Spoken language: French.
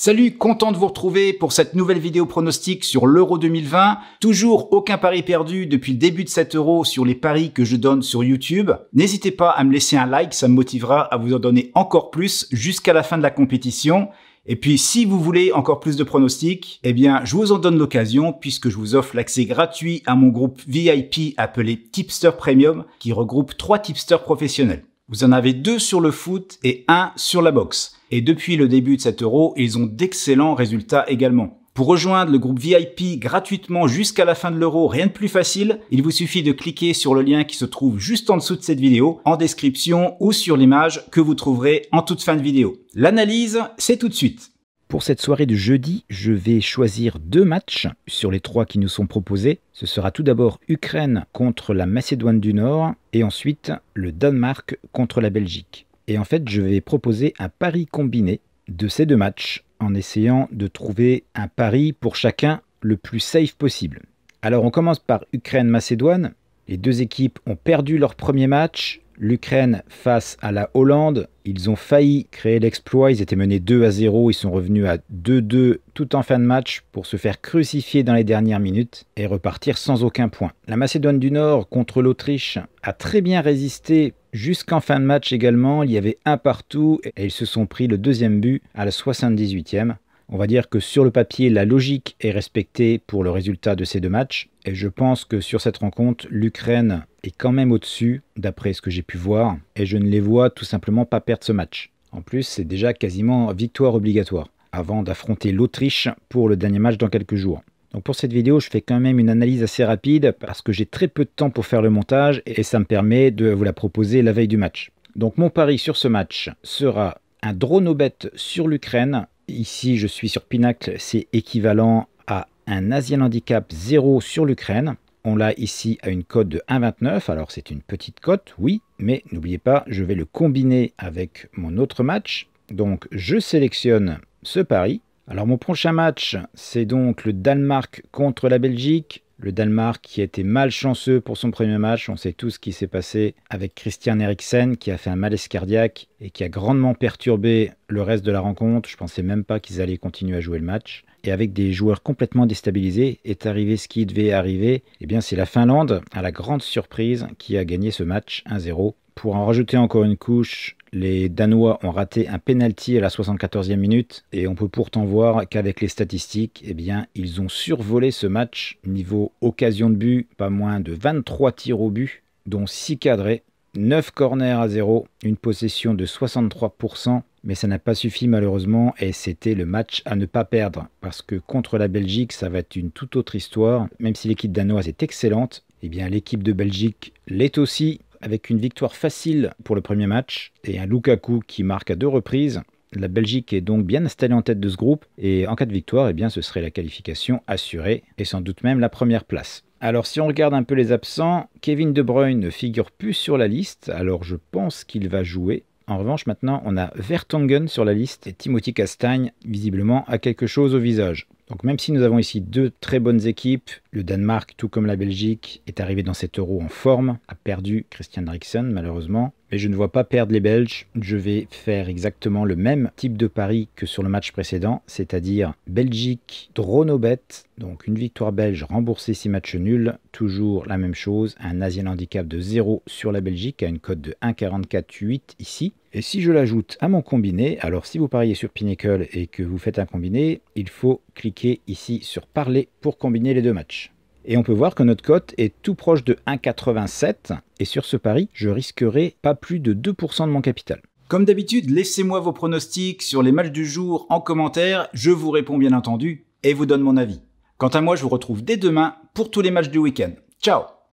Salut, content de vous retrouver pour cette nouvelle vidéo pronostic sur l'Euro 2020. Toujours aucun pari perdu depuis le début de cet Euro sur les paris que je donne sur YouTube. N'hésitez pas à me laisser un like, ça me motivera à vous en donner encore plus jusqu'à la fin de la compétition. Et puis, si vous voulez encore plus de pronostics, eh bien, je vous en donne l'occasion puisque je vous offre l'accès gratuit à mon groupe VIP appelé Tipster Premium qui regroupe 3 tipsters professionnels. Vous en avez 2 sur le foot et 1 sur la boxe. Et depuis le début de cet Euro, ils ont d'excellents résultats également. Pour rejoindre le groupe VIP gratuitement jusqu'à la fin de l'Euro, rien de plus facile, il vous suffit de cliquer sur le lien qui se trouve juste en dessous de cette vidéo, en description ou sur l'image que vous trouverez en toute fin de vidéo. L'analyse, c'est tout de suite. Pour cette soirée de jeudi, je vais choisir 2 matchs sur les 3 qui nous sont proposés. Ce sera tout d'abord Ukraine contre la Macédoine du Nord et ensuite le Danemark contre la Belgique. Et en fait, je vais proposer un pari combiné de ces 2 matchs en essayant de trouver un pari pour chacun le plus safe possible. Alors on commence par Ukraine-Macédoine. Les 2 équipes ont perdu leur premier match. L'Ukraine face à la Hollande, ils ont failli créer l'exploit, ils étaient menés 2-0, ils sont revenus à 2-2 tout en fin de match pour se faire crucifier dans les dernières minutes et repartir sans aucun point. La Macédoine du Nord contre l'Autriche a très bien résisté jusqu'en fin de match également, il y avait un partout et ils se sont pris le 2e but à la 78e. On va dire que sur le papier, la logique est respectée pour le résultat de ces 2 matchs. Et je pense que sur cette rencontre, l'Ukraine est quand même au-dessus, d'après ce que j'ai pu voir. Et je ne les vois tout simplement pas perdre ce match. En plus, c'est déjà quasiment victoire obligatoire, avant d'affronter l'Autriche pour le dernier match dans quelques jours. Donc pour cette vidéo, je fais quand même une analyse assez rapide, parce que j'ai très peu de temps pour faire le montage, et ça me permet de vous la proposer la veille du match. Donc mon pari sur ce match sera un draw no bet sur l'Ukraine. Ici, je suis sur Pinacle, c'est équivalent à un Asian Handicap 0 sur l'Ukraine. On l'a ici à une cote de 1,29, alors c'est une petite cote, oui, mais n'oubliez pas, je vais le combiner avec mon autre match. Donc, je sélectionne ce pari. Alors, mon prochain match, c'est donc le Danemark contre la Belgique. Le Danemark qui a été malchanceux pour son premier match. On sait tout ce qui s'est passé avec Christian Eriksen qui a fait un malaise cardiaque et qui a grandement perturbé le reste de la rencontre. Je ne pensais même pas qu'ils allaient continuer à jouer le match. Et avec des joueurs complètement déstabilisés, est arrivé ce qui devait arriver. Eh bien, c'est la Finlande, à la grande surprise, qui a gagné ce match 1-0. Pour en rajouter encore une couche, les Danois ont raté un penalty à la 74e minute et on peut pourtant voir qu'avec les statistiques, eh bien, ils ont survolé ce match. Niveau occasion de but, pas moins de 23 tirs au but, dont 6 cadrés, 9 corners à 0, une possession de 63%. Mais ça n'a pas suffi malheureusement et c'était le match à ne pas perdre. Parce que contre la Belgique, ça va être une toute autre histoire. Même si l'équipe danoise est excellente, eh bien l'équipe de Belgique l'est aussi. Avec une victoire facile pour le premier match et un Lukaku qui marque à 2 reprises. La Belgique est donc bien installée en tête de ce groupe et en cas de victoire, eh bien, ce serait la qualification assurée et sans doute même la première place. Alors si on regarde un peu les absents, Kevin De Bruyne ne figure plus sur la liste, alors je pense qu'il va jouer. En revanche, maintenant, on a Vertonghen sur la liste et Timothy Castagne, visiblement, a quelque chose au visage. Donc même si nous avons ici 2 très bonnes équipes, le Danemark, tout comme la Belgique, est arrivé dans cet Euro en forme, a perdu Christian Eriksen malheureusement, mais je ne vois pas perdre les Belges. Je vais faire exactement le même type de pari que sur le match précédent, c'est-à-dire Belgique, draw no bet, donc une victoire belge remboursée 6 matchs nuls, toujours la même chose, un Asian Handicap de 0 sur la Belgique à une cote de 1,44,8 ici. Et si je l'ajoute à mon combiné, alors si vous pariez sur Pinnacle et que vous faites un combiné, il faut cliquer ici sur parler pour combiner les 2 matchs. Et on peut voir que notre cote est tout proche de 1,87 et sur ce pari, je risquerai pas plus de 2% de mon capital. Comme d'habitude, laissez-moi vos pronostics sur les matchs du jour en commentaire, je vous réponds bien entendu et vous donne mon avis. Quant à moi, je vous retrouve dès demain pour tous les matchs du week-end. Ciao!